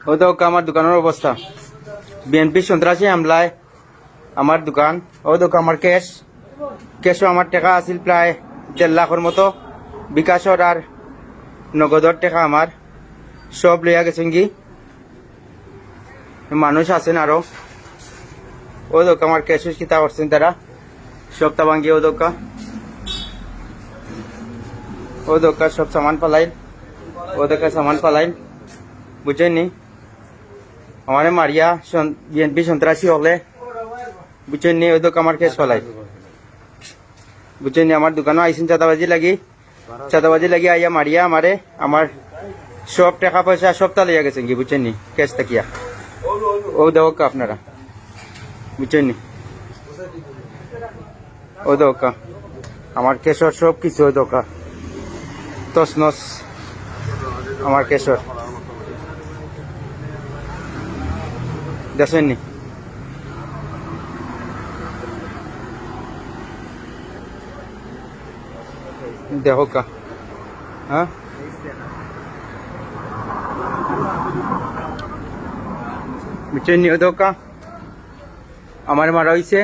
ও তো আমার দোকানের অবস্থা, বিএনপি সন্ত্রাসী হামলায় আমার দোকান, ও তো আমার ক্যাশও আমার টাকা আছিল প্রায় 1.5 লাখের মতো, বিকাশর আর নগদর টাকা আমার সব লইয়া গেছেন কি। মানুষ আছেন আরো, ও দোকা আমার ক্যাশ কিতা করছেন তারা, সবটা ভাঙ্গিয়ে ও দোকা সব সামান পালাইন, ও দোকা সামান পালাইন, বুঝছেন নি। আমার মারিয়া বিএনপি সন্ত্রাসী হলে, বুঝছেন নি, ওই দোকা আমার ক্যাশ পালাই, বুঝছেন নি। আমার দোকানও আইসেন চাঁদাবাজি লাগি আইয়া মারিয়া আমারে আমার সব টাকা পয়সা সবটা লইয়া গেছেন কি, বুঝছেন নি, ক্যাশ থাকিয়া। ও দোকা আপনারা, বুঝছেন নি, ও দোকা আমার কেশর সব কিছু, ওই দোকা তসনস আমার কেশর, দেখেন নি। দেখো কা, হ্যাঁ বুঝছেন নি, ও দোকা আমার মারা হয়েছে।